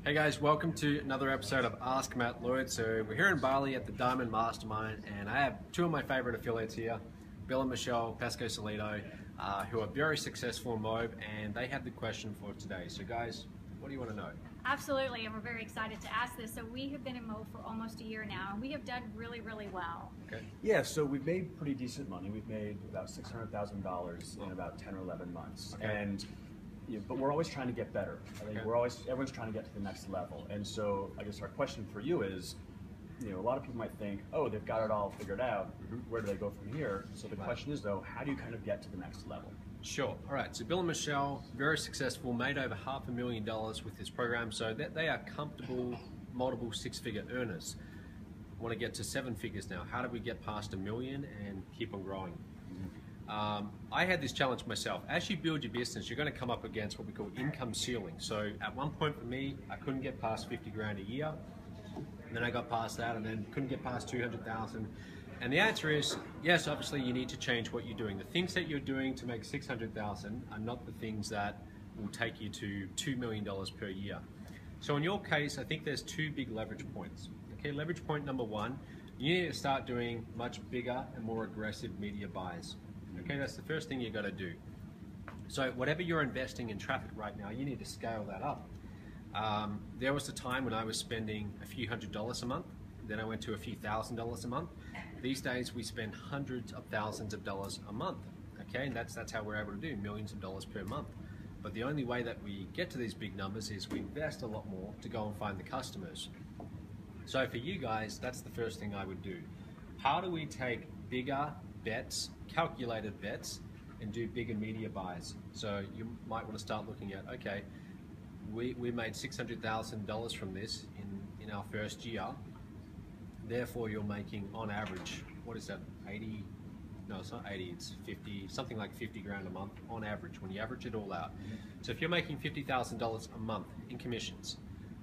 Hey guys, welcome to another episode of Ask Matt Lloyd. So we're here in Bali at the Diamond Mastermind, and I have two of my favorite affiliates here, Bill and Michelle Pesco-Solido, who are very successful in Mobe, and they have the question for today. So guys, what do you want to know? Absolutely, and we're very excited to ask this. So we have been in Mobe for almost a year now, and we have done really, really well. Okay. Yeah, so we've made pretty decent money. We've made about $600,000 in about 10 or 11 months. Okay. And but we're always trying to get better. I think Okay. everyone's trying to get to the next level. And so I guess our question for you is, a lot of people might think, oh, they've got it all figured out. Where do they go from here? So the question is, though, how do you kind of get to the next level? Sure. All right. So Bill and Michelle, very successful, made over $500,000 with this program. So that they are comfortable, multiple six-figure earners. Want to get to seven figures now. How do we get past $1 million and keep on growing? I had this challenge myself. As you build your business, you're going to come up against what we call income ceiling. So at one point for me, I couldn't get past 50 grand a year. And then I got past that and then couldn't get past 200,000. And the answer is, yes, obviously you need to change what you're doing. The things that you're doing to make 600,000 are not the things that will take you to $2 million per year. So in your case, I think there's two big leverage points. Okay, leverage point number one, you need to start doing much bigger and more aggressive media buys. Okay, that's the first thing you got to do. So whatever you're investing in traffic right now, you need to scale that up. There was a time when I was spending a few $100s a month. Then I went to a few $1,000s a month. These days we spend hundreds of thousands of dollars a month. Okay, and that's how we're able to do millions of dollars per month. But the only way that we get to these big numbers is we invest a lot more to go and find the customers. So for you guys, that's the first thing I would do. How do we take bigger bets, calculated bets, and do bigger media buys? So you might want to start looking at, okay, we made $600,000 from this in our first year. Therefore, you're making on average, what is that, 80? No, it's not 80, it's 50, something like 50 grand a month on average, when you average it all out. So if you're making $50,000 a month in commissions,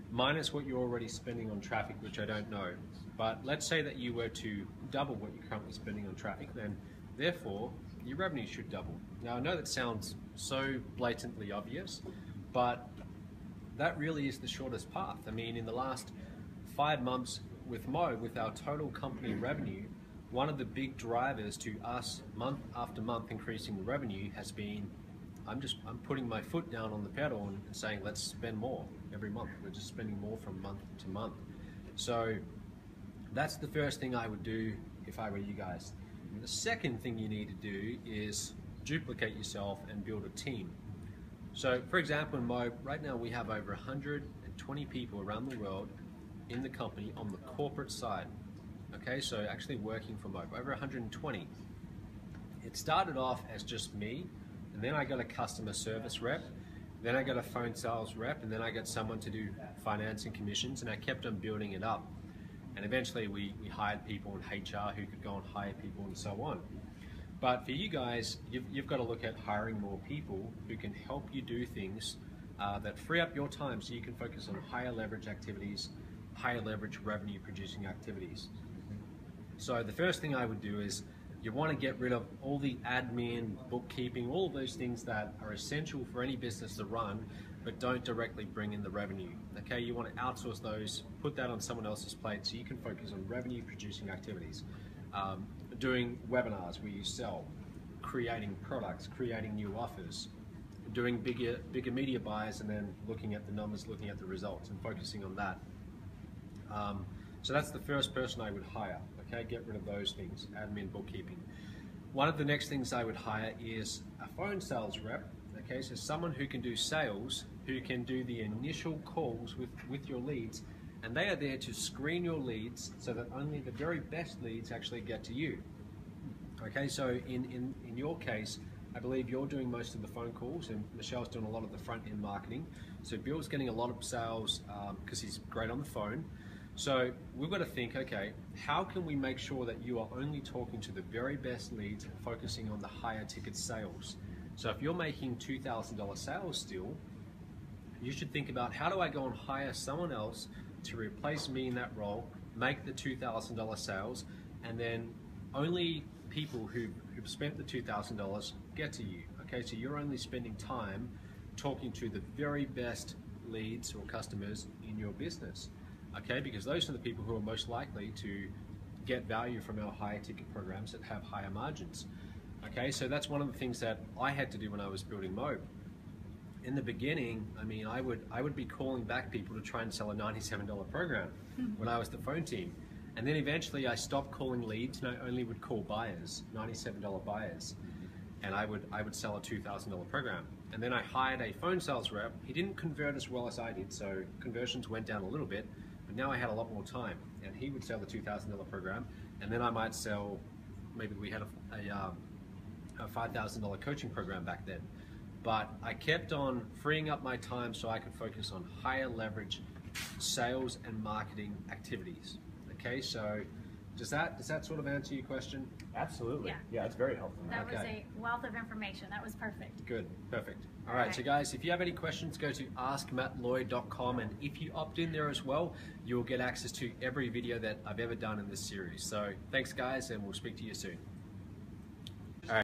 minus what you're already spending on traffic, which I don't know, but let's say that you were to double what you're currently spending on traffic, then therefore your revenue should double. Now I know that sounds so blatantly obvious, but that really is the shortest path. I mean, in the last 5 months with Mobe, with our total company revenue, one of the big drivers to us month after month increasing the revenue has been, I'm putting my foot down on the pedal and saying, let's spend more every month. We're just spending more from month to month. So that's the first thing I would do if I were you guys. The second thing you need to do is duplicate yourself and build a team. So for example, in Mobe, right now we have over 120 people around the world in the company on the corporate side. Okay, so actually working for Mobe, over 120. It started off as just me, and then I got a customer service rep, then I got a phone sales rep, and then I got someone to do finance and commissions, and I kept on building it up. And eventually we hired people in HR who could go and hire people and so on. But for you guys, you've got to look at hiring more people who can help you do things that free up your time so you can focus on higher leverage activities, higher leverage revenue producing activities. So the first thing I would do is you want to get rid of all the admin, bookkeeping, all of those things that are essential for any business to run, but don't directly bring in the revenue. Okay, you want to outsource those, put that on someone else's plate so you can focus on revenue producing activities. Doing webinars where you sell, creating products, creating new offers, doing bigger media buys, and then looking at the numbers, looking at the results and focusing on that. So that's the first person I would hire. Okay, get rid of those things, admin, bookkeeping. One of the next things I would hire is a phone sales rep. Okay, so someone who can do sales, who can do the initial calls with your leads, and they are there to screen your leads so that only the very best leads actually get to you. Okay, so in your case, I believe you're doing most of the phone calls and Michelle's doing a lot of the front end marketing. So Bill's getting a lot of sales because he's great on the phone. So we've got to think, okay, how can we make sure that you are only talking to the very best leads and focusing on the higher ticket sales? So if you're making $2,000 sales still, you should think about, how do I go and hire someone else to replace me in that role, make the $2,000 sales, and then only people who've spent the $2,000 get to you. Okay, so you're only spending time talking to the very best leads or customers in your business, okay? Because those are the people who are most likely to get value from our higher ticket programs that have higher margins, okay? So that's one of the things that I had to do when I was building Mobe. In the beginning, I mean, I would be calling back people to try and sell a $97 program when I was the phone team. And then eventually I stopped calling leads and I only would call buyers, $97 buyers. And I would sell a $2,000 program. And then I hired a phone sales rep. He didn't convert as well as I did, so conversions went down a little bit, but now I had a lot more time. And he would sell the $2,000 program, and then I might sell, maybe we had a $5,000 coaching program back then. But I kept on freeing up my time so I could focus on higher leverage sales and marketing activities. Okay, so does that sort of answer your question? Absolutely. Yeah. Yeah, it's very helpful. That was Okay. a wealth of information. That was perfect. Good, perfect. All right, so guys, if you have any questions, go to askmattlloyd.com, and if you opt in there as well, you'll get access to every video that I've ever done in this series. So thanks, guys, and we'll speak to you soon.